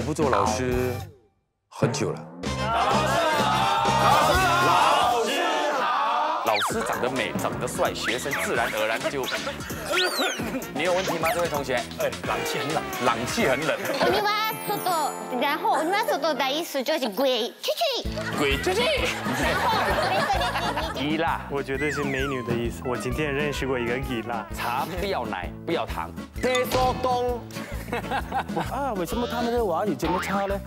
不做老师很久了。老师长得美，长得帅，学生自然而然就。你有问题吗，这位同学？冷气很冷，冷气很冷。你ว่าสุด然后你ว่าสุด的意思就是鬼出去，鬼出去。然后伊拉，我觉得是美女的意思。我今天认识过一个伊拉。茶不要奶，不要糖。听说东啊，为什么他们的华语这么差呢？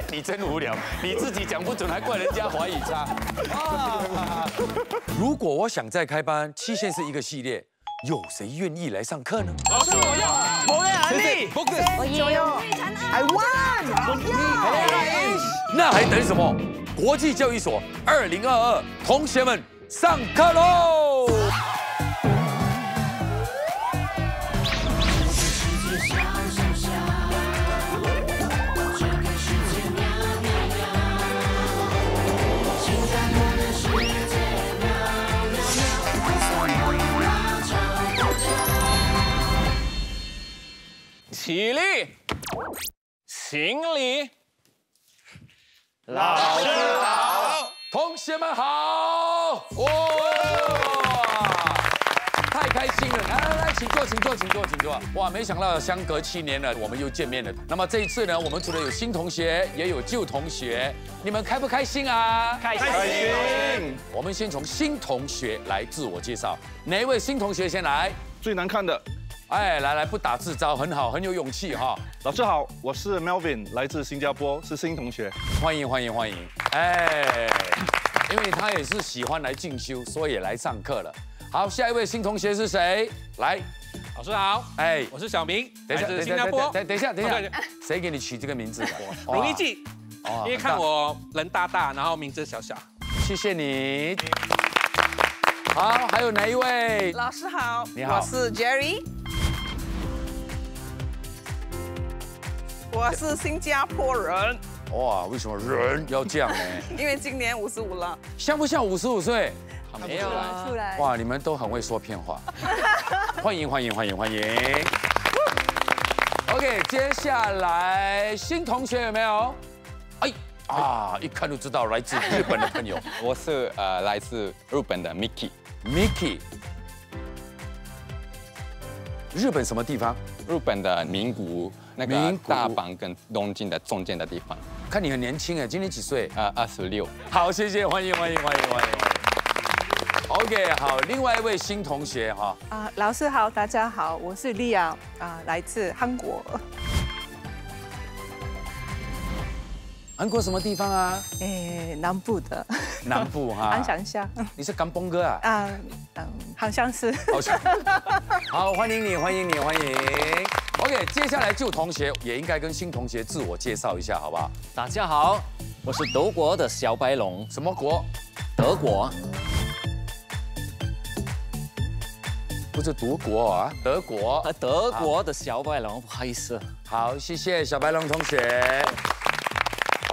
你真无聊，你自己讲不准，还怪人家华语差。如果我想再开班，7线是一个系列，有谁愿意来上课呢？老师，我要，我要你，我也有。 I want， 那还等什么？国际教育所2022，同学们上课喽！起立，行礼。老师好，同学们好！哇，太开心了！来，请坐，请坐，请坐，请坐。哇，没想到相隔7年了，我们又见面了。那么这一次呢，我们除了有新同学，也有旧同学，你们开不开心啊？开心。我们先从新同学来自我介绍，哪一位新同学先来？最难看的。哎，来，不打自招，很好，很有勇气哈。老师好，我是 Melvin， 来自新加坡，是新同学。欢迎，欢迎，欢迎！哎，因为他也是喜欢来进修，所以也来上课了。好，下一位新同学是谁？来，老师好，哎，我是小明，等一下，来自新加坡。等一下，谁给你取这个名字的？容易记，因为看我人大大，然后名字小小。谢谢你。好，还有哪一位？老师好，你好，我是 Jerry， 我是新加坡人。哇，为什么人要这样呢？因为今年55了。像不像55岁？没有啦，出来。哇，你们都很会说骗话。欢迎，欢迎，欢迎，欢迎。OK， 接下来新同学有没有？哎。一看就知道来自日本的朋友。我是来自日本的 Mickey。日本什么地方？日本的名古屋，那个大阪跟东京的中间的地方。看你很年轻哎，今年几岁？26。好，谢谢，欢迎，欢迎，欢迎，欢迎。OK， 好，另外一位新同学哈。老师好，大家好，我是莉亚来自韩国。韩国什么地方啊？南部的。南部哈。安想下。你是甘崩哥啊？好像是。好像。好，欢迎你，欢迎你，欢迎。OK， 接下来旧同学也应该跟新同学自我介绍一下，好不好？大家好，我是德国的小白龙。什么国？德国。不是德国啊，德国。德国的小白龙，不好意思。好，谢谢小白龙同学。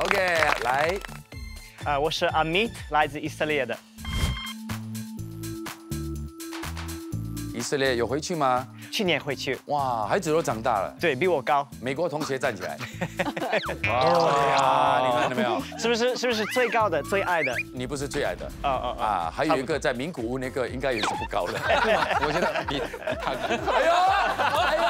OK， 来，我是阿米，来自以色列的。以色列有回去吗？去年回去。哇，孩子都长大了。对比我高。美国同学站起来。哇，你看到没有？是不是最高的、最矮的？你不是最矮的。还有一个在名古屋那个应该也是不高的。我觉得比他高。哎呦！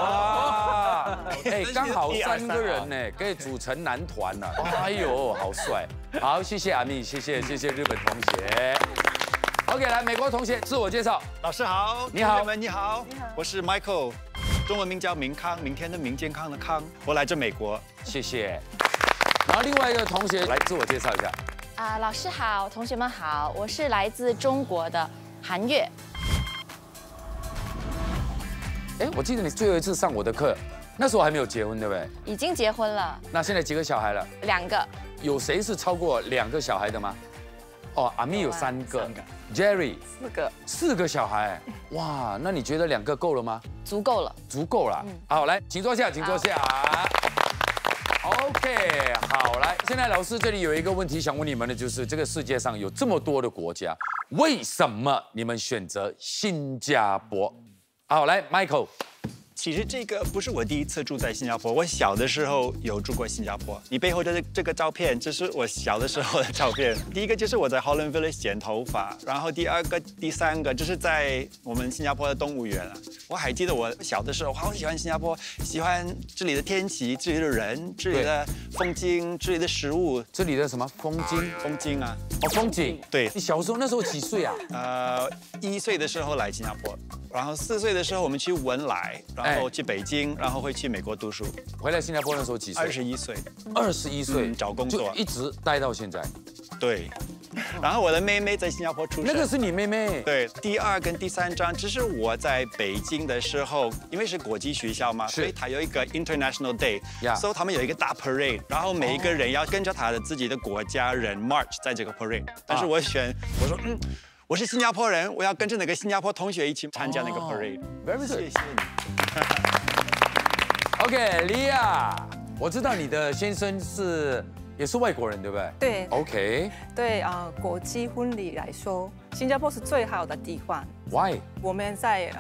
哇！哎，刚好3个人呢，可以组成男团了。哎呦，好帅！好，谢谢阿蜜，谢谢日本同学。OK， 来，美国同学自我介绍。老师好，你好，同学们你好，我是 Michael， 中文名叫明康，明天的明，健康的康，我来自美国，谢谢。然后另外一个同学来自我介绍一下。老师好，同学们好，我是来自中国的韩月。哎，我记得你最后一次上我的课，那时候还没有结婚，对不对？已经结婚了。那现在几个小孩了？2个。有谁是超过2个小孩的吗？哦，阿蜜有3个 ，Jerry 4个小孩，哇，那你觉得2个够了吗？足够了，足够了。好，来，请坐下，请坐下。OK， 好，来，现在老师这里有一个问题想问你们的，就是这个世界上有这么多的国家，为什么你们选择新加坡？好，来 ，Michael，其实这个不是我第一次住在新加坡，我小的时候有住过新加坡。你背后的这个照片，这是我小的时候的照片。第一个就是我在 Holland Village 剪头发，然后第二个、第三个就是在我们新加坡的动物园啊。我还记得我小的时候，好喜欢新加坡，喜欢这里的天气、这里的人、这里的风景、这里的食物。这里的什么风景？风景啊，哦，风景。对，你小时候那时候几岁啊？1岁的时候来新加坡，然后4岁的时候我们去文莱，然后去北京，然后会去美国读书。回来新加坡那时候几岁？21岁。21岁找工作，就一直待到现在。对。然后我的妹妹在新加坡出生。那个是你妹妹？对。第2跟第3张，这是我在北京的时候，因为是国际学校嘛，所以它有一个 International Day， 所以他们有一个大 parade， 然后每一个人要跟着他的自己的国家人 march 在这个 parade。但是我说我是新加坡人，我要跟着那个新加坡同学一起参加那个 parade。谢谢你。OK， 莉亚，我知道你的先生也是外国人，对不对？对。OK。对国际婚礼来说，新加坡是最好的地方。Why？ 我们在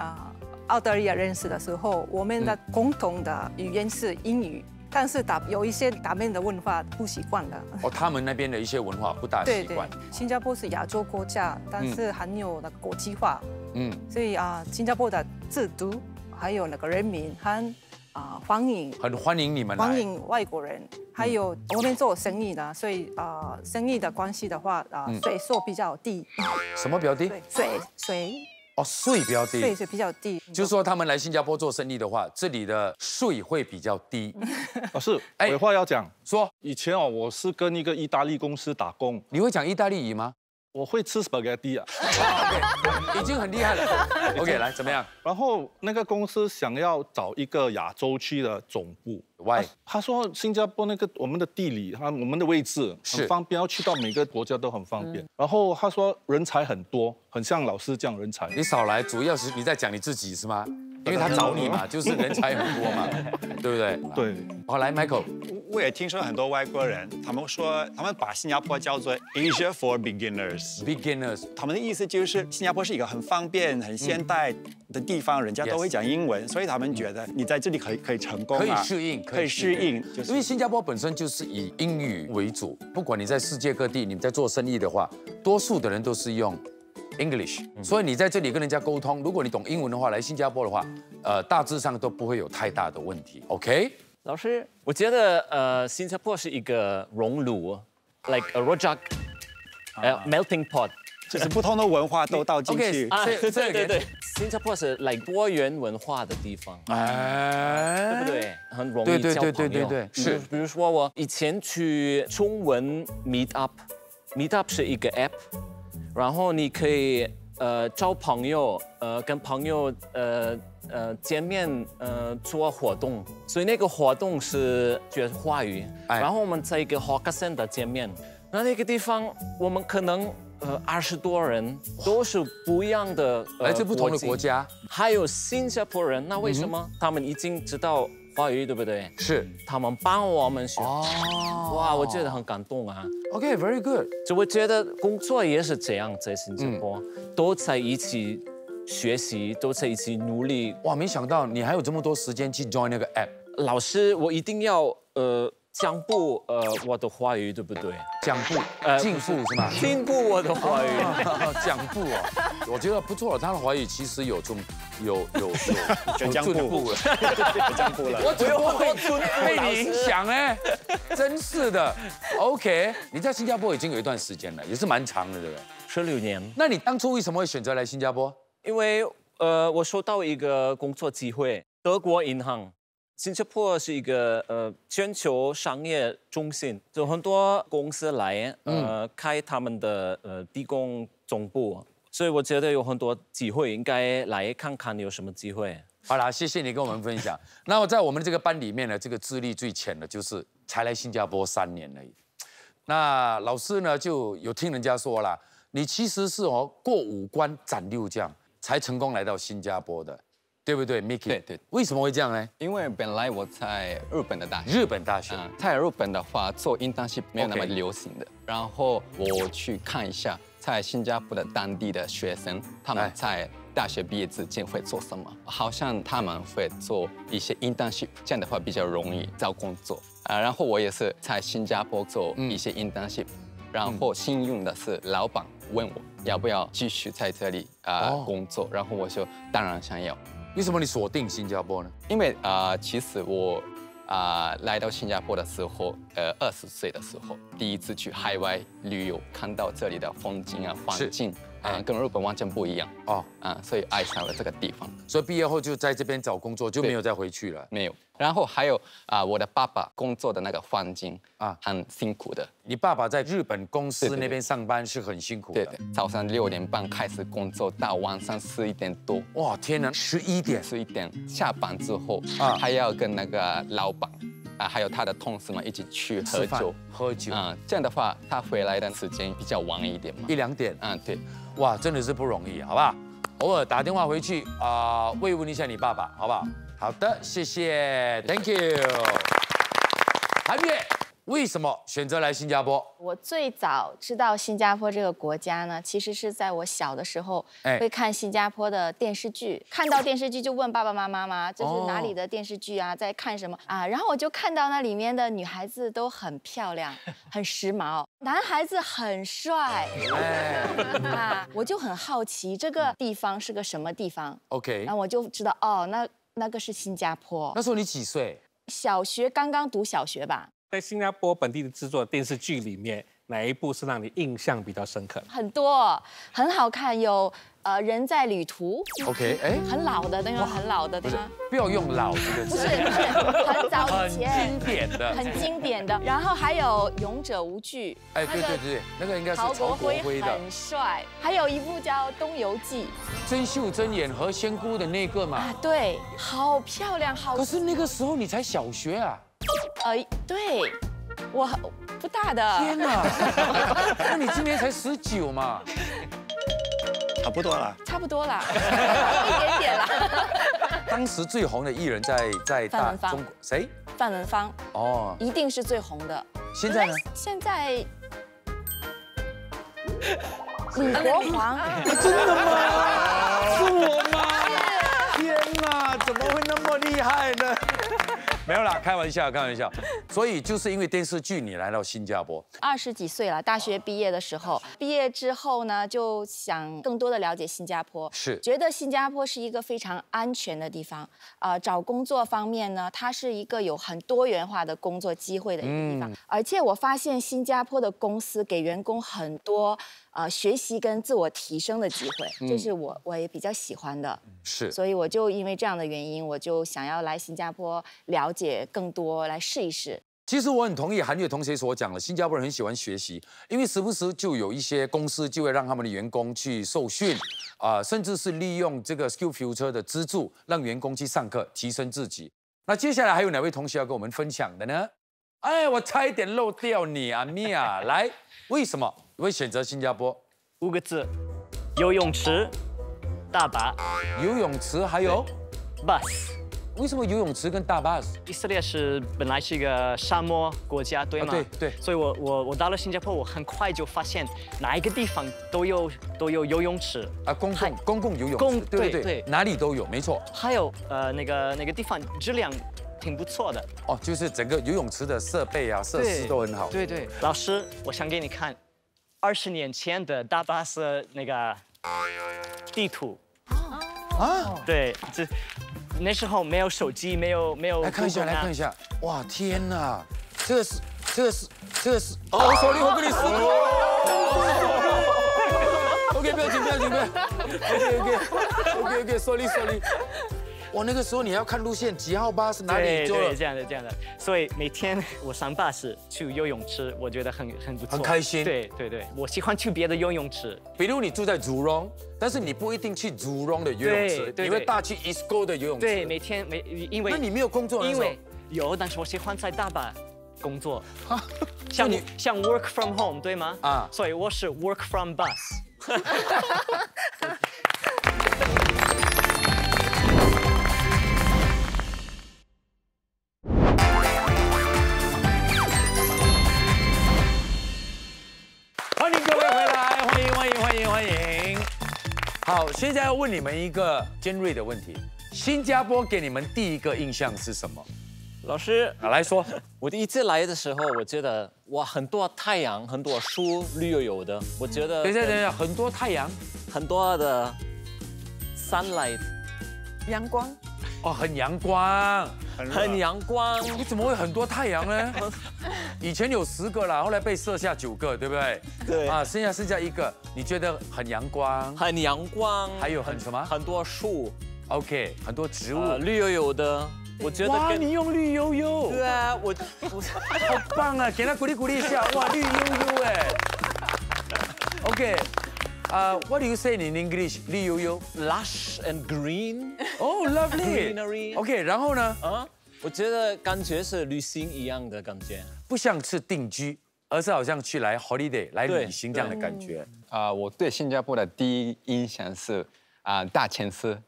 澳大利亚认识的时候，我们的共同的语言是英语。但是有一些他们的文化不习惯的。哦，他们那边的一些文化不大习惯。对，新加坡是亚洲国家，但是很有那个国际化。所以新加坡的制度还有那个人民很欢迎，很欢迎你们来，欢迎外国人。还有我们做生意的，所以生意的关系的话，税收比较低。什么比较低？税。哦，税比较低，税比较低，就是说他们来新加坡做生意的话，这里的税会比较低。老师，我有话要讲。说，以前我是跟一个意大利公司打工。你会讲意大利语吗？我会吃 spaghetti 啊。OK， 已经很厉害了。OK， 来怎么样？然后那个公司想要找一个亚洲区的总部。Why？ 他说新加坡我们的地理，我们的位置很方便，要去到每个国家都很方便。然后他说人才很多，很像老师这样人才。你少来，主要是你在讲你自己是吗？因为他找你嘛，就是人才很多嘛，对不对？对。好，来 Michael， 我也听说很多外国人，他们说他们把新加坡叫做 Asia for Beginners。他们的意思就是新加坡是一个很方便、很现代的地方，人家都会讲英文，所以他们觉得你在这里可以成功，可以适应，可以适应。因为新加坡本身就是以英语为主，不管你在世界各地，你在做生意的话，多数的人都是用 English， 所以你在这里跟人家沟通，如果你懂英文的话，来新加坡的话，大致上都不会有太大的问题。OK， 老师，我觉得新加坡是一个熔炉 ，like a rojak， melting pot， 就是不同的文化都倒进去。对，新加坡是 like 多元文化的地方，对不对？很容易交朋友。对，是。比如说我以前去中文 meet up 是一个 app。然后你可以交朋友，跟朋友见面，做活动。所以那个活动是学华语。然后我们在一个 hawker center 见面，那个地方我们可能20多人，都是不一样的来自不同的国家，还有新加坡人。那为什么？他们已经知道华语，对不对？是，他们帮我们学。哇，我觉得很感动啊。OK，very good。就我觉得工作也是这样，在新加坡都在一起学习，都在一起努力。哇，没想到你还有这么多时间去 join 那个 app。老师，我一定要进步我的华语，对不对？进步是吗？进步我的华语，进步哦，我觉得不错了。他的华语其实有进步了，我被你影响哎，真是的。OK， 你在新加坡已经有一段时间了，也是蛮长的，对不对？16年。那你当初为什么会选择来新加坡？因为我收到一个工作机会，德国银行。新加坡是一个全球商业中心，就很多公司来开他们的地工总部，所以我觉得有很多机会，应该来看看有什么机会。好啦，谢谢你跟我们分享。那我在我们这个班里面呢，这个资历最浅的就是才来新加坡3年而已。那老师呢就有听人家说啦，你其实是过5关斩6将才成功来到新加坡的。对不对 ，Mickey？ 对。为什么会这样呢？因为本来我在日本的大学。日本大学。在日本的话，做 internship 没有那么流行的。然后我去看一下，在新加坡的当地的学生，他们在大学毕业之前会做什么。好像他们会做一些 internship， 这样的话比较容易找工作。然后我也是在新加坡做一些 internship， 然后幸运的是老板问我要不要继续在这里工作，然后我就当然想要。为什么你锁定新加坡呢？因为其实我来到新加坡的时候，20岁的时候，第一次去海外旅游，看到这里的风景环境跟日本完全不一样所以爱上了这个地方。所以毕业后就在这边找工作，就没有再回去了。没有。然后还有我的爸爸工作的那个环境很辛苦的。你爸爸在日本公司那边上班是很辛苦的。对，早上6点半开始工作，到晚上11点多。哇，天哪，11点下班之后还要跟那个老板还有他的同事们一起去喝酒。这样的话他回来的时间比较晚一点嘛，1、2点。对。哇，真的是不容易，好不好？偶尔打电话回去慰问一下你爸爸，好不好？好的，谢谢 ，Thank you。韩月，为什么选择来新加坡？我最早知道新加坡这个国家呢，其实是在我小的时候会看新加坡的电视剧，看到电视剧就问爸爸妈妈嘛，这是哪里的电视剧啊，在看什么啊？然后我就看到那里面的女孩子都很漂亮，很时髦，男孩子很帅，我就很好奇这个地方是个什么地方。OK， 然后我就知道那个是新加坡。那时候你几岁？小学，刚刚读小学吧。在新加坡本地的制作电视剧里面，哪一部是让你印象比较深刻？很多，很好看，有人在旅途。OK， 很老的那个，很老的，对吗？不要用老这个字。不是，很早以前。很经典的。很经典的。然后还有勇者无惧。对，那个应该是曹国辉的。很帅。还有一部叫《东游记》。甄秀珍演何仙姑的那个嘛。对，好漂亮，好。可是那个时候你才小学啊。对，我不大的。天哪！那你今年才19嘛？差不多了。差不多啦，一点点啦。当时最红的艺人在中国谁？范文芳。一定是最红的。现在呢？现在李国煌。真的吗？是我吗？天哪，怎么会那么厉害呢？没有啦，开玩笑。所以就是因为电视剧，你来到新加坡。20几岁了，大学毕业的时候，毕业之后呢，就想更多的了解新加坡，觉得新加坡是一个非常安全的地方。找工作方面呢，它是一个有很多元化的工作机会的一个地方。而且我发现新加坡的公司给员工很多学习跟自我提升的机会，这是我也比较喜欢的。所以我就因为这样的原因，我就想要来新加坡了解更多，来试一试。其实我很同意韩月同学所讲的，新加坡人很喜欢学习，因为时不时就有一些公司就会让他们的员工去受训，甚至是利用这个 SkillsFuture 的资助，让员工去上课提升自己。那接下来还有哪位同学要跟我们分享的呢？我差一点漏掉你啊，米娅，来，为什么你会选择新加坡？5个字：游泳池、大巴。游泳池还有 bus。为什么游泳池跟大巴？以色列本来是一个沙漠国家，对吗？对。所以我到了新加坡，我很快就发现哪一个地方都有游泳池公共游泳池，对，哪里都有，没错。还有那个地方质量挺不错的。就是整个游泳池的设备设施都很好。对。老师，我想给你看20年前的大巴士那个地图。对，那时候没有手机，没有。来看一下，哇，天哪，这个是sorry，我跟你说。OK， 不要紧。OK，sorry。我那个时候你要看路线，几号巴士哪里坐了？对，这样的。所以每天我上巴士去游泳池，我觉得很不错，很开心。对，我喜欢去别的游泳池。比如你住在竹荣，但是你不一定去竹荣的游泳池，你会大去 East Coast 的游泳池。对，每天因为。那你没有工作的时候？因为有，但是我喜欢在大巴工作。像 work from home 对吗？所以我是 work from bus。欢迎各位回来，欢迎。好，好，现在要问你们一个尖锐的问题：新加坡给你们第一个印象是什么？老师，来说。我第一次来的时候，我觉得哇，很多太阳，很多树，绿油油的。我觉得。等一下，很多太阳，很多的 sunlight， 阳光。哦，很阳光，很阳光。你怎么会很多太阳呢？以前有10个啦，后来被射下9个，对不对？对。啊，剩下1个，你觉得很阳光？很阳光。还有很什么？很多树。OK， 很多植物，绿油油的。我觉得。哇，你用绿油油。对啊，我好棒啊！给他鼓励一下。哇，绿油油哎。OK。What do you say in English? 绿油油 ，lush and green. Oh, lovely. Greenery. OK， 然后呢？我觉得感觉是旅行一样的感觉，不像是定居，而是好像去来 holiday 来旅行这样的感觉。我对新加坡的第一印象是大城市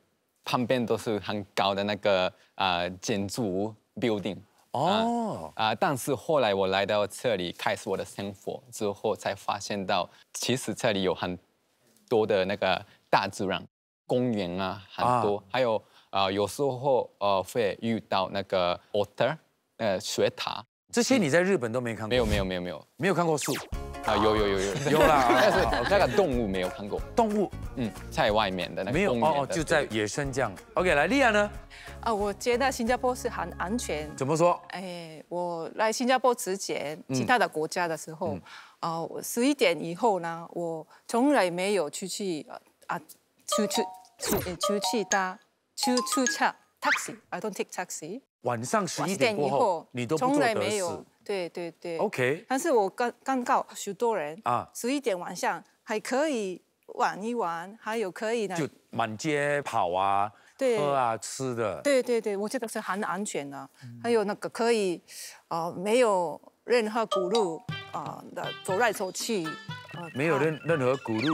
旁边都是很高的那个建筑物 building。但是后来我来到这里开始我的生活之后，才发现到其实这里有很多的那个大自然公园啊，很多，还有有时候会遇到那个 otter， 水獭，这些你在日本都没看过？没有看过树。有啦，但是那个动物没有看过。动物，在外面的那个没有就在野生这样。OK， 来，莉亚呢？我觉得新加坡是很安全。怎么说？我来新加坡之前，其他的国家的时候，我11点以后呢，我从来没有出去搭出车 taxi。I don't take taxi。晚上11点过后，你都不坐德士。对。OK。但是我刚告许多人11点晚上还可以玩一玩，还有可以呢，就满街跑啊，喝啊，吃的。对，我觉得是很安全的。还有那个可以，没有任何顾虑的走来走去。没有任何顾虑。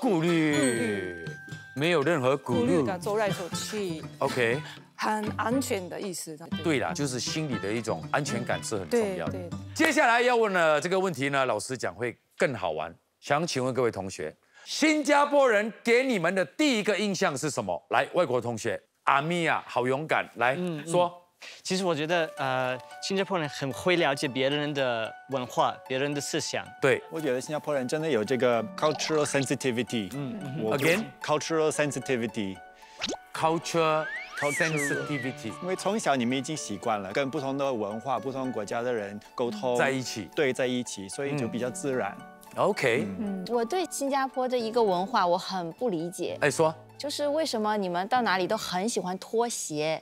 顾虑。没有任何顾虑的走来走去。OK。很安全的意思。对啦，就是心里的一种安全感是很重要的。接下来要问的这个问题呢，老师讲会更好玩。想请问各位同学，新加坡人给你们的第一个印象是什么？来，外国同学，阿米娅，好勇敢，来说。其实我觉得，新加坡人很会了解别人的文化、别人的思想。对，我觉得新加坡人真的有这个 cultural sensitivity。Again， cultural sensitivity。culture sensitivity。因为从小你们已经习惯了跟不同的文化、不同国家的人沟通在一起，对，在一起，所以就比较自然。OK。我对新加坡的一个文化我很不理解。说。就是为什么你们到哪里都很喜欢脱鞋？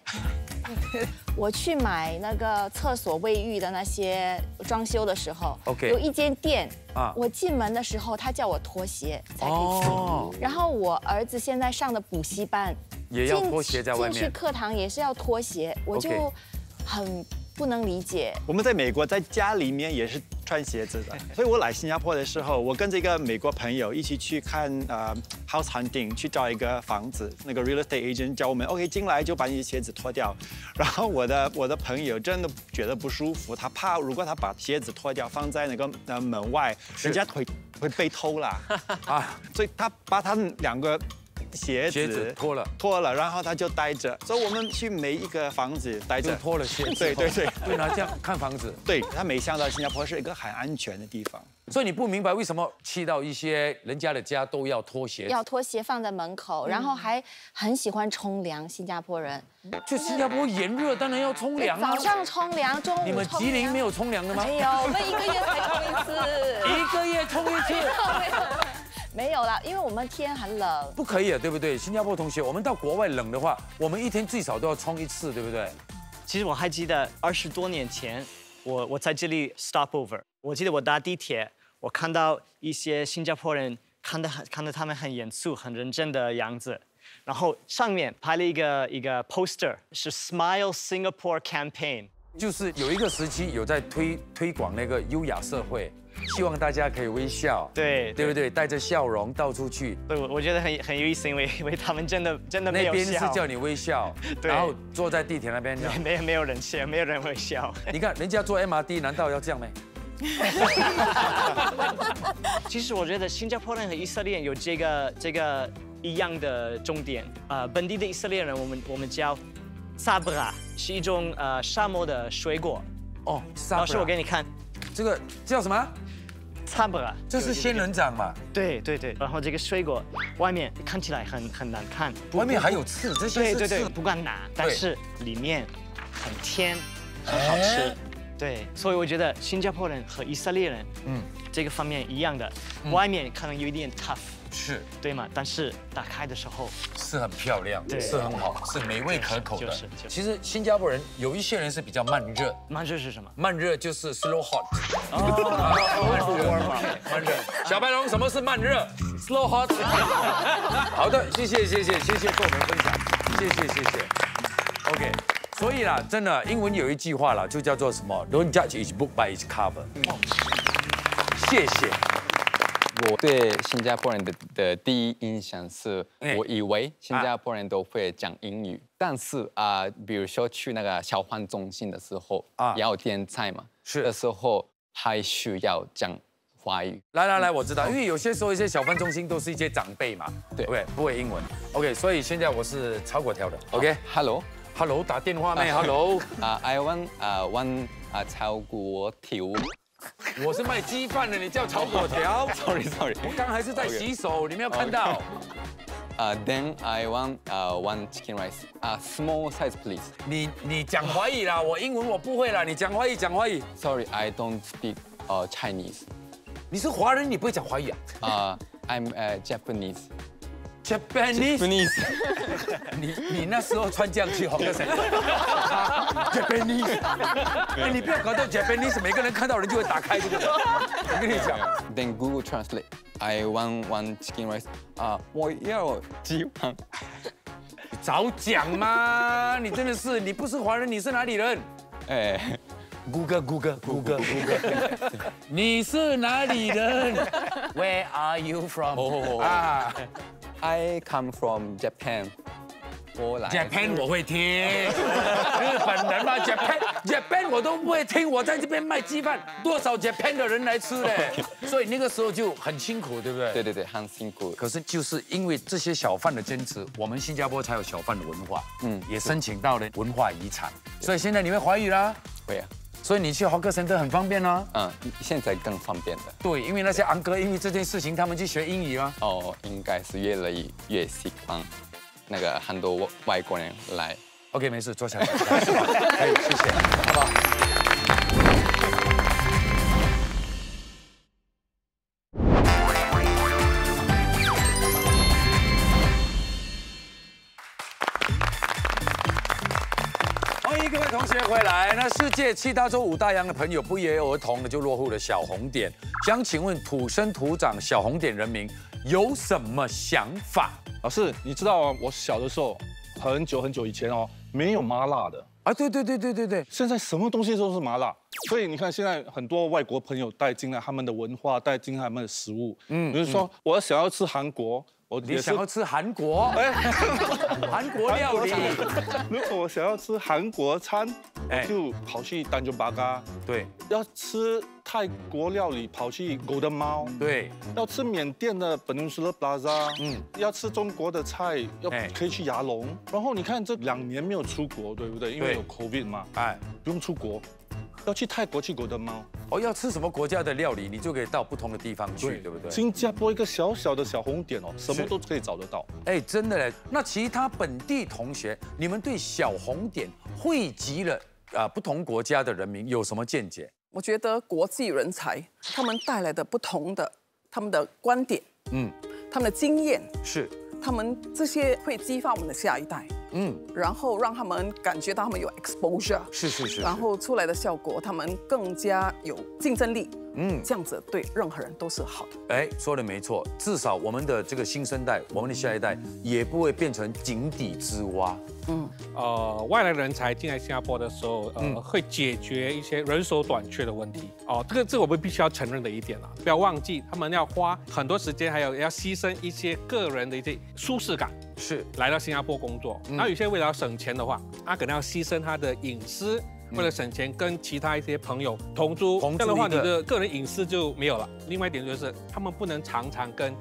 我去买那个厕所卫浴的那些装修的时候，有一间店，我进门的时候他叫我脱鞋才可以进。然后我儿子现在上的补习班也要脱鞋在外面，进去课堂也是要脱鞋，我就很不能理解。我们在美国在家里面也是穿鞋子的，所以我来新加坡的时候，我跟这个美国朋友一起去看house hunting， 去找一个房子，那个 real estate agent 叫我们 OK 进来就把你的鞋子脱掉，然后我的朋友真的觉得不舒服，他怕如果他把鞋子脱掉放在那个门外，人家会被偷啦所以他把他们2个鞋子脱了，然后他就带着，所以我们去每一个房子带着，脱了鞋子，对，拿这样看房子，对他没想到新加坡是一个很安全的地方，所以你不明白为什么去到一些人家的家都要脱鞋，要脱鞋放在门口，然后还很喜欢冲凉，新加坡人。就新加坡炎热，当然要冲凉啊。早上冲凉，中午冲凉。你们吉林没有冲凉的吗？没有，我们1个月才冲1次。1个月冲1次？没有啦，因为我们天很冷。不可以啊，对不对？新加坡同学，我们到国外冷的话，我们一天最少都要冲1次，对不对？其实我还记得20多年前，我在这里 stopover， 我记得我搭地铁，我看到一些新加坡人看得他们很严肃、很认真的样子。然后上面拍了一个 poster， 是 Smile Singapore Campaign， 就是有一个时期有在推广那个优雅社会，希望大家可以微笑，对不对？带着笑容到处去。对，我觉得很有意思，因为他们真的没有笑。那边是叫你微笑，然后坐在地铁那边，没有人笑，没有人会笑。你看人家坐 MRT， 难道要这样吗？其实我觉得新加坡人和以色列人有这个一样的重点。本地的以色列人，我们叫sabra，是一种沙漠的水果。哦，老师，我给你看，这个叫什么？sabra，这是仙人掌嘛？对。然后这个水果外面看起来很难看，外面还有刺，这些是刺，不敢拿，但是里面很甜，很好吃。对，所以我觉得新加坡人和以色列人，这个方面一样的，外面可能有一点 tough， 是对吗？但是打开的时候是很漂亮，是很好，是美味可口的。就是。其实新加坡人有一些人是比较慢热，慢热是什么？慢热就是 slow hot。慢热。小白龙，什么是慢热 ？slow hot。好的，谢谢跟我们分享，谢谢。OK。所以啦，真的，英文有一句话啦，就叫做什么 ？Don't judge each book by its cover。谢谢。我对新加坡人的第一印象是，我以为新加坡人都会讲英语，但是比如说去那个交换中心的时候，要点菜嘛，是的时候还需要讲华语。来，我知道，因为有些时候一些小贩中心都是一些长辈嘛，对，OK， 不会英文 ，OK， 所以现在我是炒粿条的 ，OK，Hello， 打电话没 ？Hello，I want 炒粿条。我是卖鸡饭的，你叫炒粿条 ？Sorry， 我刚还是在洗手，你没有看到。Then I want one chicken rice. Small size, please. 你讲华语啦，我英文我不会啦，你讲华语。Sorry, I don't speak Chinese. 你是华人，你不会讲华语啊？I'm Japanese. Japanese。你那时候穿这样去好个谁 ？Japanese。你不要搞到 Japanese， 每个人看到人就会打开这个。我跟你讲。Then Google Translate. I want one chicken rice. 我要鸡饭。早讲嘛！你真的是，你不是华人，你是哪里人？Google， 你是哪里人 ？Where are you from？ I come from Japan。Japan 我会听，日本人嘛 Japan 我都不会听，我在这边卖鸡饭，多少 Japan 的人来吃嘞？所以那个时候就很辛苦，对不对？对，很辛苦。可是就是因为这些小贩的坚持，我们新加坡才有小贩的文化，也申请到了文化遗产。所以现在你会华语啦？会啊。所以你去豪客神特很方便啊。现在更方便的。对，因为那些昂哥因为这件事情，他们去学英语啊。应该是越来越习惯。那个很多外国人来 ，OK， 没事，坐下来，可以，谢谢，好不好？欢迎各位同学回来。那世界7大洲5大洋的朋友不约而同的就落户了小红点。想请问土生土长小红点人民有什么想法？老师，你知道我小的时候，很久以前没有麻辣的啊。对，现在什么东西都是麻辣，所以你看现在很多外国朋友带进来他们的文化，带进来他们的食物。比如说我想要吃韩国。你想要吃韩国？韩国料理。如果我想要吃韩国餐，就跑去丹中巴嘎。对。要吃泰国料理，跑去 Golden Mile。对。要吃缅甸的 Peninsula Plaza。要吃中国的菜，可以去牙龙。然后你看这2年没有出国，对不对？因为有 COVID 嘛。不用出国。要去泰国去Golden Mile。要吃什么国家的料理，你就可以到不同的地方去，对不对？新加坡一个小小的小红点什么都可以找得到。真的嘞。那其他本地同学，你们对小红点汇集了不同国家的人民有什么见解？我觉得国际人才他们带来的不同的他们的观点，他们的经验是。他们这些会激发我们的下一代，然后让他们感觉到他们有 exposure， 是，然后出来的效果，他们更加有竞争力，这样子对任何人都是好的。说的没错，至少我们的这个新生代，我们的下一代也不会变成井底之蛙。外来人才进来新加坡的时候，会解决一些人手短缺的问题。这个我们必须要承认的一点了，不要忘记他们要花很多时间，还有要牺牲一些个人的一些舒适感，是来到新加坡工作。那有些为了要省钱的话，他可能要牺牲他的隐私，为了省钱，跟其他一些朋友同租，这样的话你的个人隐私就没有了。另外一点就是他们不能常常跟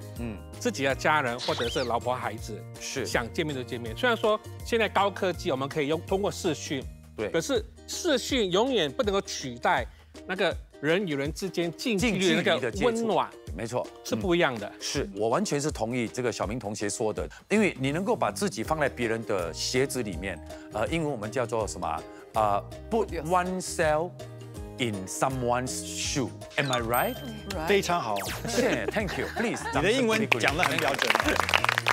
自己的家人或者是老婆孩子想见面就见面。虽然说现在高科技我们可以通过视讯，对，可是视讯永远不能够取代那个人与人之间近距离的那个温暖。没错，是不一样的。是我完全是同意这个小明同学说的，因为你能够把自己放在别人的鞋子里面，英文我们叫做什么？put oneself in someone's shoe. Am I right? 非常好，谢谢 ，Thank you, please。你的英文讲得很标准。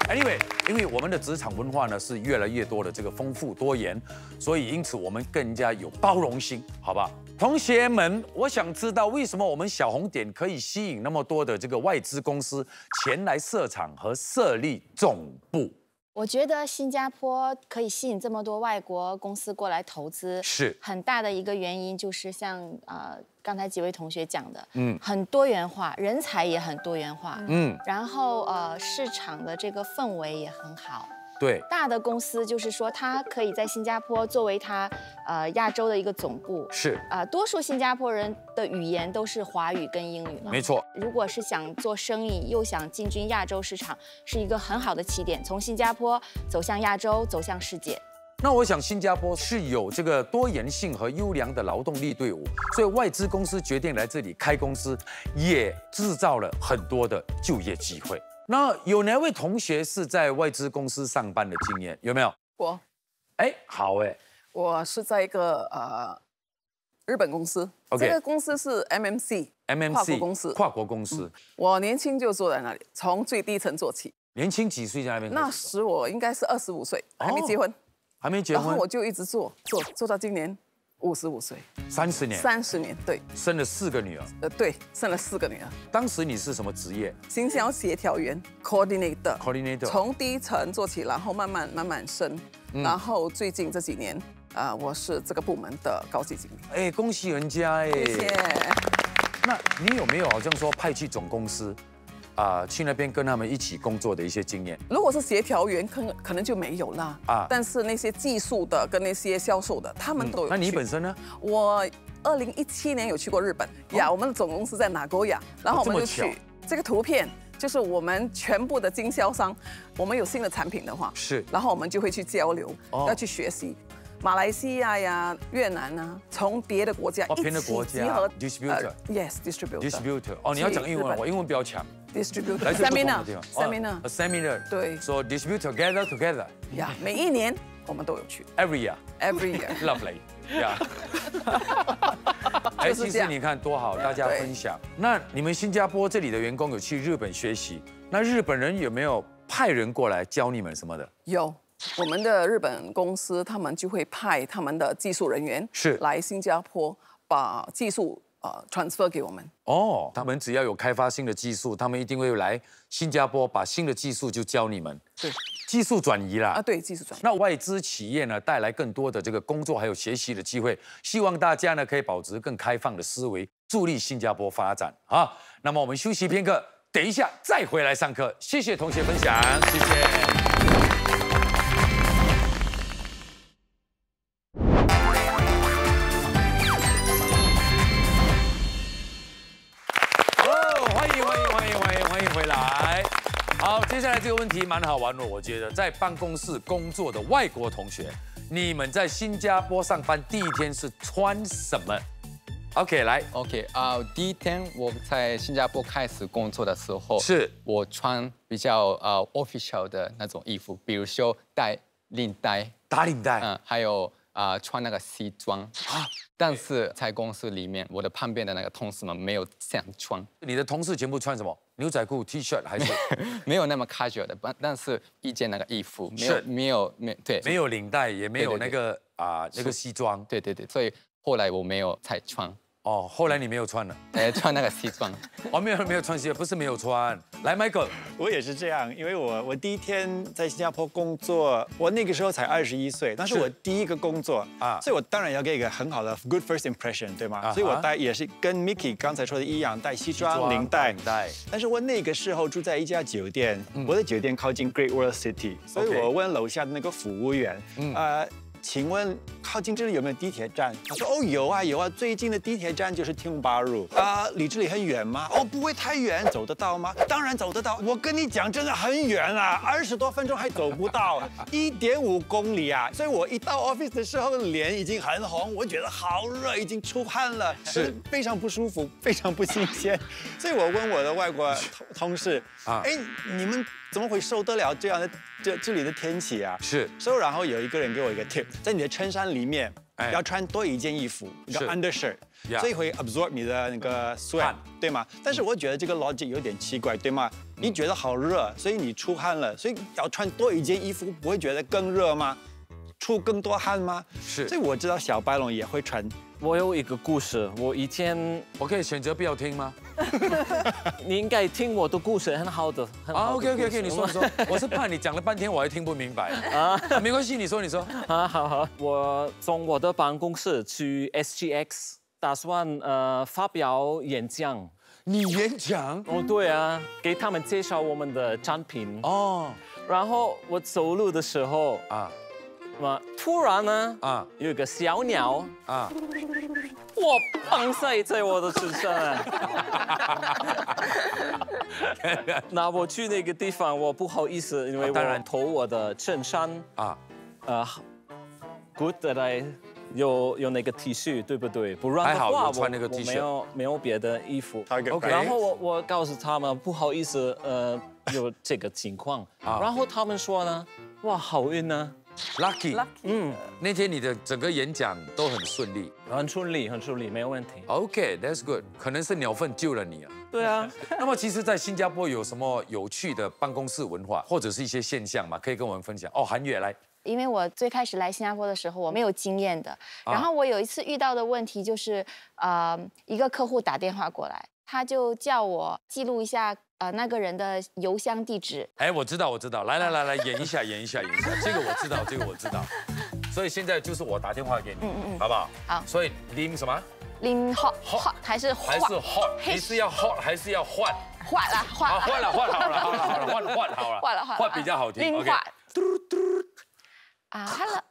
Anyway， 因为我们的职场文化呢是越来越多的这个丰富多元，所以因此我们更加有包容心，好吧？同学们，我想知道为什么我们小红点可以吸引那么多的这个外资公司前来设厂和设立总部？我觉得新加坡可以吸引这么多外国公司过来投资，是很大的一个原因，就是像刚才几位同学讲的，很多元化，人才也很多元化，然后市场的这个氛围也很好。对，大的公司就是说，它可以在新加坡作为它亚洲的一个总部。是多数新加坡人的语言都是华语跟英语嘛。没错。如果是想做生意，又想进军亚洲市场，是一个很好的起点，从新加坡走向亚洲，走向世界。那我想新加坡是有这个多元性和优良的劳动力队伍，所以外资公司决定来这里开公司，也制造了很多的就业机会。那有哪位同学是在外资公司上班的经验？有没有？我，好我是在一个日本公司，这个公司是 MMC 跨国公司。我年轻就坐在那里，从最低层做起。年轻几岁在那边？那时我应该是25岁，还没结婚。还没结婚，然后我就一直做到今年55岁，30年，30年，对，生了4个女儿，对，生了4个女儿。当时你是什么职业？行销协调员 ，coordinator， 从低层做起，然后慢慢升，然后最近这几年，我是这个部门的高级经理。恭喜人家谢谢。那你有没有好像说派去总公司？去那边跟他们一起工作的一些经验。如果是协调员，可能就没有啦。但是那些技术的跟那些销售的，他们都有。那你本身呢？我2017年有去过日本呀，我们的总公司在名古屋，然后我们就去。这个图片就是我们全部的经销商，我们有新的产品的话，然后我们就会去交流，要去学习。马来西亚呀、越南啊，从别的国家一起集合 distributor，yes distributor。你要讲英文，我英文比较强。distributor seminar，对。So distributor together。呀，每一年我们都有去。Every year。Lovely。其实你看多好，大家分享。那你们新加坡这里的员工有去日本学习，那日本人有没有派人过来教你们什么的？有。我们的日本公司，他们就会派他们的技术人员来新加坡，把技术transfer 给我们。他们只要有开发新的技术，他们一定会来新加坡把新的技术就教你们。对，技术转移啦。对，技术转移。那外资企业呢，带来更多的这个工作还有学习的机会，希望大家呢可以保持更开放的思维，助力新加坡发展啊。那么我们休息片刻，等一下再回来上课。谢谢同学分享，谢谢。欢迎回来。好，接下来这个问题蛮好玩的，我觉得在办公室工作的外国同学，你们在新加坡上班第一天是穿什么 ？OK， 来 ，OK， 第一天我在新加坡开始工作的时候，我穿比较official 的那种衣服，比如说带领带，打领带，还有穿那个西装但是在公司里面，我的旁边的那个同事们没有这样穿。你的同事全部穿什么？牛仔裤、T 恤还是没有那么 casual 的，但是一件那个衣服，没有领带，也没有那个那个西装。对，所以后来我没有再穿。后来你没有穿了？穿那个西装。没有穿西装，不是没有穿。来 ，Michael， 我也是这样，因为我第一天在新加坡工作，我那个时候才21岁，那是我第一个工作所以我当然要给一个很好的 good first impression， 对吗？所以我也是跟 Mickey 刚才说的一样，带西装、领带。但是我那个时候住在一家酒店，我的酒店靠近 Great World City， 所以我问楼下的那个服务员，请问靠近这里有没有地铁站？他说哦有啊有啊，最近的地铁站就是汀巴路啊，离这里很远吗？哦不会太远，走得到吗？当然走得到。我跟你讲，真的很远啊，20多分钟还走不到，1.5公里啊！所以我一到 office 的时候，脸已经很红，我觉得好热，已经出汗了，是非常不舒服，非常不新鲜。所以我问我的外国同事啊，哎，你们怎么会受得了这样的这里的天气啊？是，所以然后有一个人给我一个 tip， 在你的衬衫里面要穿多一件衣服，一个 undershirt， 所以会 absorb 你的那个 sweat， 对吗？但是我觉得这个 logic 有点奇怪，对吗？你觉得好热，所以你出汗了，所以要穿多一件衣服，不会觉得更热吗？出更多汗吗？是，所以我知道小白龙也会穿。我有一个故事，我以前我可以选择不要听吗？你应该听我的故事，很好的。啊 ，OK， 你说。我是怕你讲了半天我还听不明白啊。没关系，你说。啊，好。我从我的办公室去 SGX， 打算发表演讲。你演讲？哦，对啊，给他们介绍我们的产品。哦。然后我走路的时候啊。突然呢，有一个小鸟哇，放晒在我的身上。那我去那个地方，我不好意思，因为我脱我的衬衫good that I 有那个 T 恤，对不对？不然的话穿那个 T 恤，我没有别的衣服。然后我告诉他们不好意思，有这个情况。然后他们说呢，哇，好运呢。Lucky， 那天你的整个演讲都很顺利，很顺利，没有问题。OK，that's good， 可能是鸟粪救了你啊。对啊。那么其实，在新加坡有什么有趣的办公室文化，或者是一些现象吗？可以跟我们分享。哦，韩月来。因为我最开始来新加坡的时候，我没有经验的。然后我有一次遇到的问题就是，一个客户打电话过来，他就叫我记录一下。那个人的邮箱地址。哎，我知道，来，演一下，这个我知道。所以现在就是我打电话给你，好不好？好。所以拎什么？拎 hot 还是 hot？你是要 hot 还是要换？换了，好了，换比较好听。拎换。hello。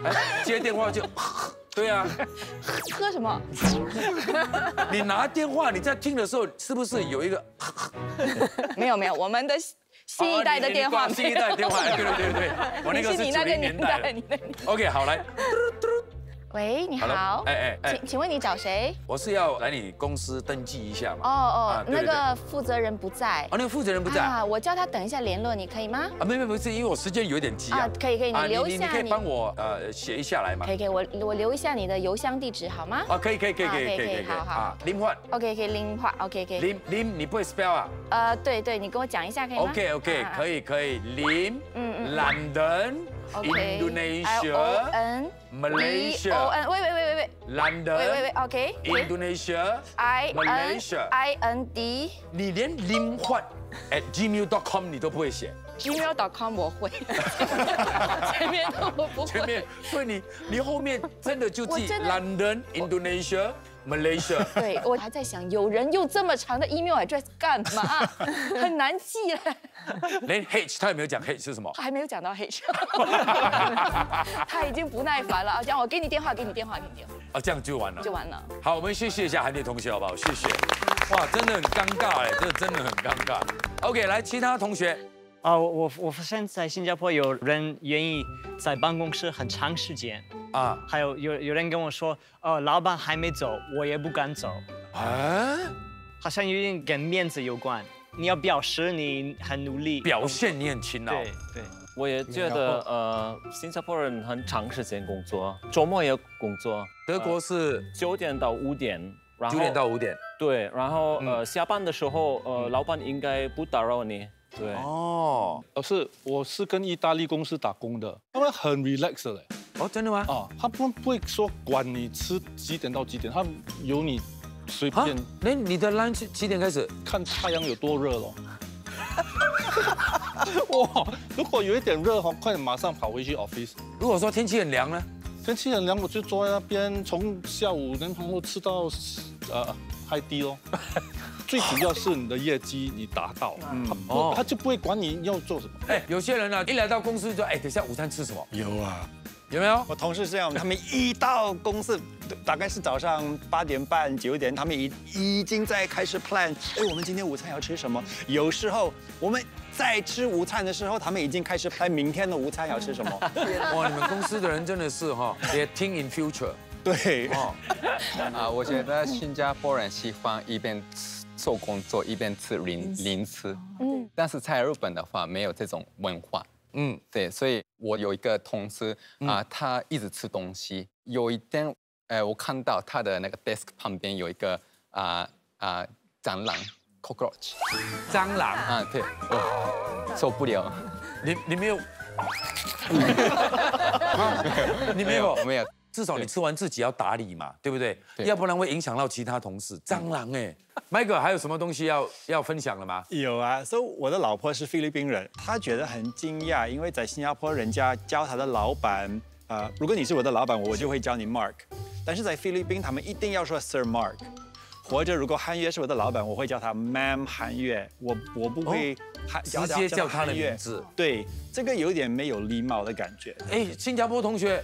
哎，接电话就。对啊，喝什么？你拿电话，你在听的时候是不是有一个？没有，我们的新一代的电话。新一代电话，对，我那个是90年代。OK， 好来。喂，你好。请问你找谁？我是要来你公司登记一下嘛。哦，那个负责人不在。哦，那个负责人不在啊，我叫他等一下联络你，可以吗？啊，没，不是，因为我时间有点急啊。可以，你留下。你可以帮我写一下来吗？可以，我留一下你的邮箱地址好吗？啊，可以，好。林焕。OK，可以林焕 ，OK。林，你不会 spell 啊？对，你跟我讲一下可以吗 ？OK，可以。林，London。Indonesia, Malaysia. Wait. London. Wait. Okay. Indonesia, Malaysia. IND. 你连林焕 @gmail.com 你都不会写。gmail.com 我会，前面都不会。前面，所以你后面真的就记 London, Indonesia, Malaysia。对，我还在想，有人用这么长的 email address 干嘛？很难记嘞。连 H 他有没有讲 H 是什么？还没有讲到 H。他已经不耐烦了，这样我给你电话。哦，这样就完了。好，我们谢谢一下韩烈同学好不好？谢谢。哇，真的很尴尬哎，这真的很尴尬。OK， 来其他同学。我发现在新加坡有人愿意在办公室很长时间啊，还有人跟我说，老板还没走，我也不敢走啊，好像有点跟面子有关，你要表示你很努力，表现你很勤劳。对，我也觉得新加坡人很长时间工作，周末也工作。德国是9点到5点。9点到5点。对，然后下班的时候，老板应该不打扰你。对哦，我是跟意大利公司打工的，他们很 relax 嘞。哦，真的吗？啊，他们不会说管你吃几点到几点，他有你随便。那你的 lunch 几点开始？看太阳有多热咯。哇，如果有一点热哈，快点马上跑回去 office。如果说天气很凉呢？天气很凉，我就坐在那边，从下午然后吃到high tea 咯。最主要是你的业绩你达到，他就不会管你要做什么。哎，有些人呢，一来到公司就等一下午餐吃什么？有啊。有没有？我同事是这样，他们一到公司，大概是早上8点半、9点，他们已经在开始 plan。哎，我们今天午餐要吃什么？有时候我们在吃午餐的时候，他们已经开始 plan 明天的午餐要吃什么。哇，你们公司的人真的是也 think in future。对。我觉得新加坡人喜欢一边做工作一边吃零食。但是在日本的话没有这种文化。对，所以我有一个同事他一直吃东西。有一天，我看到他的那个 desk 旁边有一个蟑螂 cockroach。蟑螂对，受不了。你没有？你没有？没有。至少你吃完自己要打理嘛，对不对？要不然会影响到其他同事。蟑螂哎，Michael 还有什么东西要分享了吗？有啊，所以我的老婆是菲律宾人，她觉得很惊讶，因为在新加坡人家教她的老板，如果你是我的老板，我就会叫你 Mark， 但是在菲律宾他们一定要说 Sir Mark， 或者如果韩月是我的老板，我会叫他 Ma'am 韩月，我不会直接叫他的名字。对，这个有点没有礼貌的感觉。哎，新加坡同学。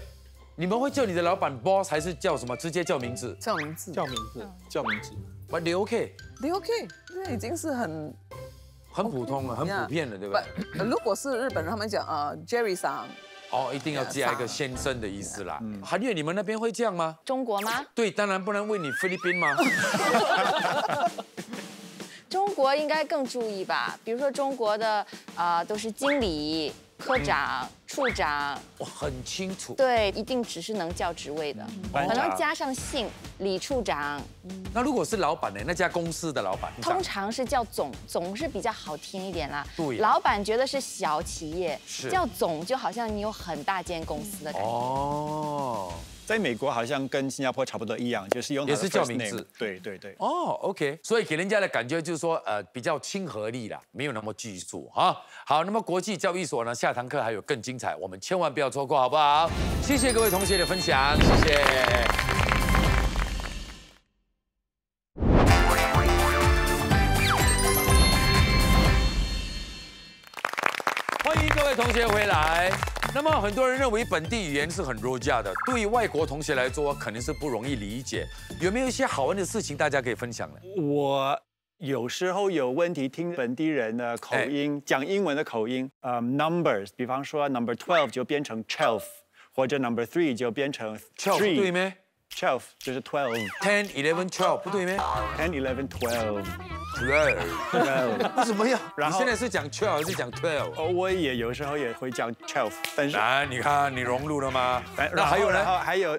你们会叫你的老板 boss 还是叫什么？直接叫名字？叫名字。叫名字。叫名字。你 OK？ 你 OK？ 这已经是很普通了，很普遍了，对不对？如果是日本人，他们讲Jerry 桑。一定要加一个先生的意思啦。韩月，你们那边会这样吗？中国吗？对，当然不能问你菲律宾吗？中国应该更注意吧？比如说中国的都是经理、科长、处长，很清楚。对，一定只是能叫职位的，可能加上姓，李处长。那如果是老板呢？那家公司的老板通常是叫总，总是比较好听一点啦。对，老板觉得是小企业，叫总就好像你有很大间公司的感觉。在美国好像跟新加坡差不多一样，就是用也是叫名字。对对对。OK， 所以给人家的感觉就是说，比较亲和力啦，没有那么拘束啊。好，那么国际教育所呢，下堂课还有更精彩，我们千万不要错过，好不好？谢谢各位同学的分享，谢谢。欢迎各位同学回来。那么很多人认为本地语言是很弱价的，对于外国同学来说肯定是不容易理解。有没有一些好玩的事情大家可以分享呢？我有时候有问题听本地人的口音，讲英文的口音，numbers， 比方说 number 12就变成 12， 或者 number 3就变成 3， 对没？12就是 12。10、11、12不对没？10、11、12。为什么要？你现在是讲 12还是讲 12？我也有时候也会讲 12， 但是你看你融入了吗？那还有呢？还有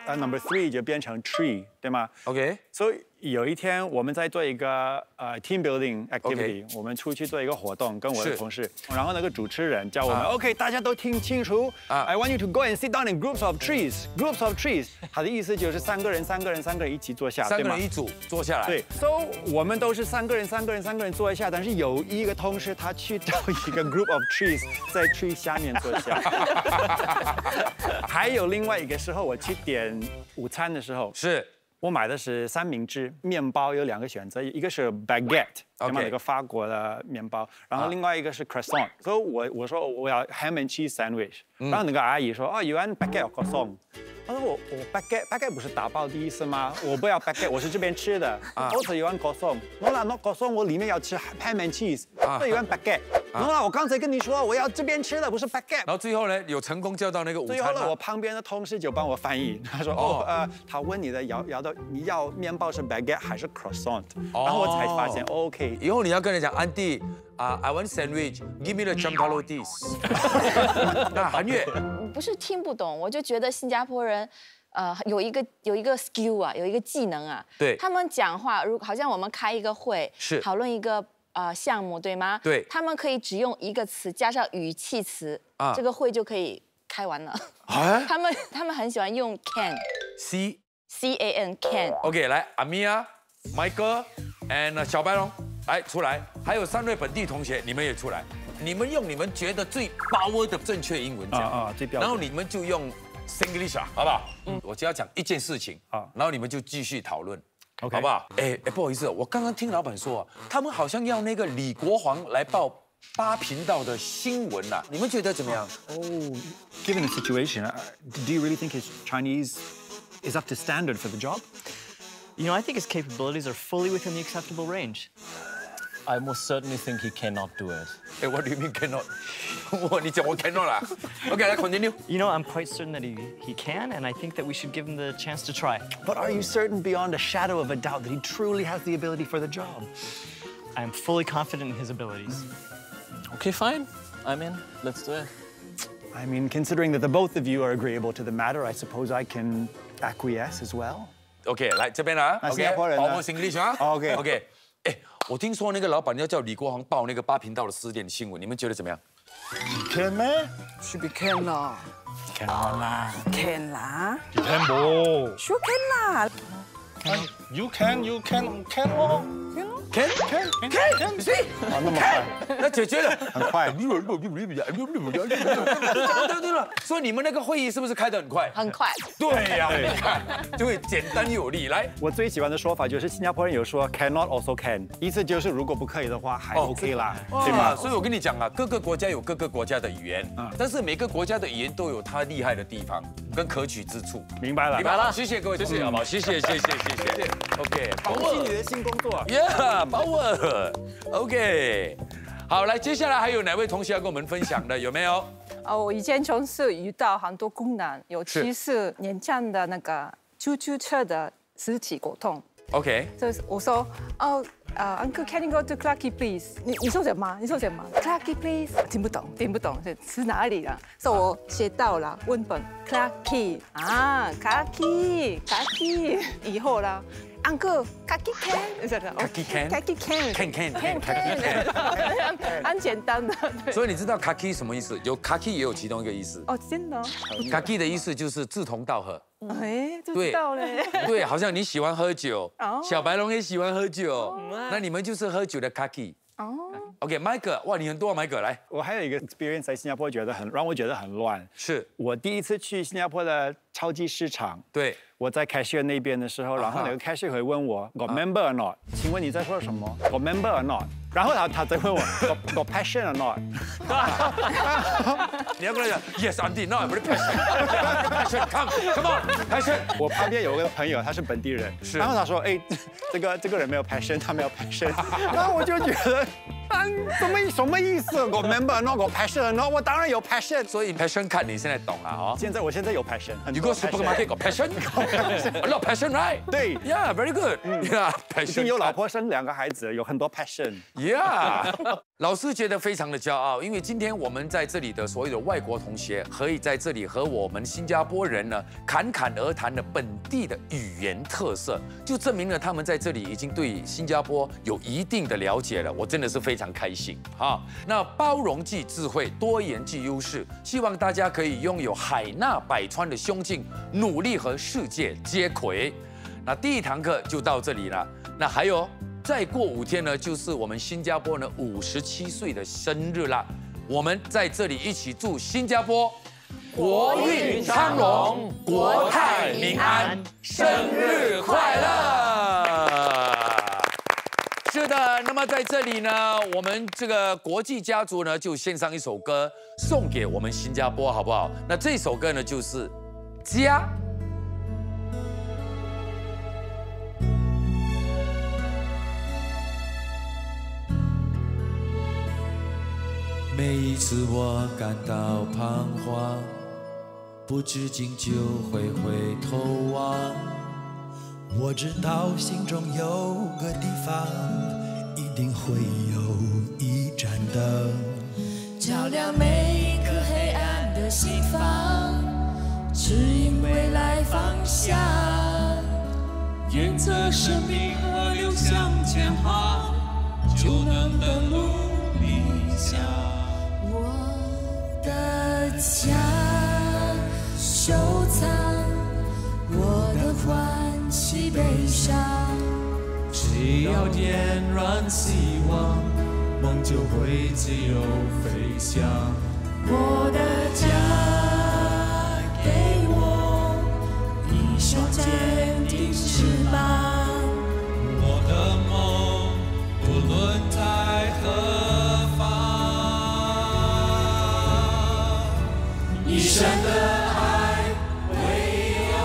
number 3就变成 tree， 对吗 ？OK。所以有一天我们在做一个team building activity， 我们出去做一个活动，跟我的同事，然后那个主持人叫我们 OK， 大家都听清楚，I want you to go and sit down in groups of trees，groups of trees， 他的意思就是3个人一起坐下， 3个人一组坐下来。对 ，So 我们都是3个人坐一下，但是有一个同事他去找一个 group of trees， 在 tree 下面坐下。还有另外一个时候，我去点午餐的时候，我买的是三明治，面包有2个选择，一个是 baguette， 对吗？一个法国的面包，然后另外一个是 croissant。所以我说我要 ham and cheese sandwich， 然后那个阿姨说you want baguette or croissant？ 他说我 baguette 不是打包的意思吗？我不要 baguette， 我是这边吃的。Also you want croissant？No啦 ，not croissant， 我里面要吃 ham and cheese。那 you want baguette？No啦，我刚才跟你说我要这边吃的，不是 baguette。然后最后呢，有成功叫到那个午餐。最后呢，我旁边的同事就帮我翻译，他说他问你的你要面包是 baguette 还是 croissant？ 然后我才发现 OK。以后你要跟人讲安迪I want sandwich，give me the champalo this。那韩月不是听不懂，我就觉得新加坡人。有一个 skill 啊，有一个技能啊，对，他们讲话，好像我们开一个会，讨论一个项目，对吗？对，他们可以只用一个词加上语气词，这个会就可以开完了。他们很喜欢用 can。C-A-N。 来，阿米娅、Michael and 小白龙，来出来，还有3位本地同学，你们也出来，你们用你们觉得最power的正确英文讲，最标准，然后你们就用。Singlish 好不好？我只要讲一件事情然后你们就继续讨论。好不好？不好意思，我刚刚听老板说，他们好像要那个李国煌来报8频道的新闻呐，你们觉得怎么样？Given the situation, do you really think his Chinese is up to standard for the job? You know, I think his capabilities are fully within the acceptable range. I most certainly think he cannot do it. Hey, what do you mean cannot? 你讲我 cannot 啦。Okay, let's continue. You know, I'm quite certain that he can, and I think that we should give him the chance to try. But are you certain beyond a shadow of a doubt that he truly has the ability for the job? I am fully confident in his abilities. Okay, fine. I'm in. Let's do it. I mean, considering that the both of you are agreeable to the matter, I suppose I can acquiesce as well. Okay, 来这边啦。新加坡人。保护行李箱。Okay. Okay. 我听说那个老板要叫李国煌报那个8频道的10点新闻，你们觉得怎么样 ？Can 咩？是不 can 啦 ？Can 啦 ？Can 啦 ？Can 不 ？Sure can 啦。You can 哦。Can， 那么快，那解决了，很快。对了，所以你们那个会议是不是开得很快？很快。对呀，你看，就会简单有力。来，我最喜欢的说法就是新加坡人有说 cannot also can， 意思就是如果不可以的话还 OK 啦，对吗？所以我跟你讲啊，各个国家有各个国家的语言，但是每个国家的语言都有它厉害的地方跟可取之处。明白了，明白了。谢谢各位同学，好不好？谢谢。OK， 恭喜你的新工作。OK， 好，来，接下来还有哪位同学要跟我们分享的？有没有？我以前从事遇到很多困难，尤其是年长的那个出租车的司机沟通。OK， 就是我说，Uncle, can you go to Clarke please？ 你说什么？Clarke please？ 听不懂，是哪里了？所以我写到了文本 Clarke 啊 ，Clarke， 以后啦。Uncle, Clarke can， 很简单的。所以你知道 Clarke 什么意思？有 Clarke 也有其中一个意思。哦，真的。Clarke 的意思就是志同道合。就知道嘞。对，好像你喜欢喝酒，小白龙也喜欢喝酒，那你们就是喝酒的 Clarke。OK， Mike， 哇，你很多啊 ，Mike， 来。我还有一个 experience 在新加坡，让我觉得很乱。是我第一次去新加坡的超级市场。对。我在 cashier 那边的时候，然后那个 cashier 会问我 got member or not？ 请问你在说什么 ？got member or not？ 然后他再问我 got passion or not？ 你要跟他讲 yes I'm the no， 不是 passion，come on passion。我旁边有个朋友，他是本地人，然后他说这个人没有 passion， 他没有 passion， 然后我就觉得。什么意思 ？Got member not got passion not？ 我当然有 passion， 所以 passion 看你现在懂了哦。我现在有 passion。You go supermarket got passion？A lot passion right？ 对 ，Yeah very good。Yeah passion。已经有老婆生2个孩子，有很多 passion。Yeah， 老师觉得非常的骄傲，因为今天我们在这里的所有的外国同学可以在这里和我们新加坡人呢侃侃而谈的本地的语言特色，就证明了他们在这里已经对新加坡有一定的了解了。我真的是非常开心啊！那包容即智慧，多元即优势，希望大家可以拥有海纳百川的胸襟，努力和世界接轨。那第1堂课就到这里了，那还有再过5天呢，就是我们新加坡呢57岁的生日啦。我们在这里一起祝新加坡国运昌隆，国泰民安，生日快乐！是的，那么在这里呢，我们这个国际家族呢，就献上一首歌送给我们新加坡，好不好？那这首歌呢，就是《家》。每一次我感到彷徨，不知进就会回头望。我知道心中有个地方，一定会有一盏灯，照亮每一颗黑暗的心房，指引未来方向。沿着生命河流向前航，就能登陆理想。我的家，收藏我的欢喜悲伤，只要点燃希望，梦就会自由飞翔。我的家，给我一双坚定翅膀，一生的爱唯有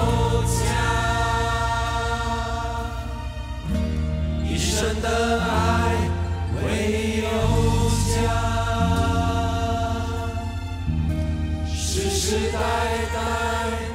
家，一生的爱唯有家，世世代代。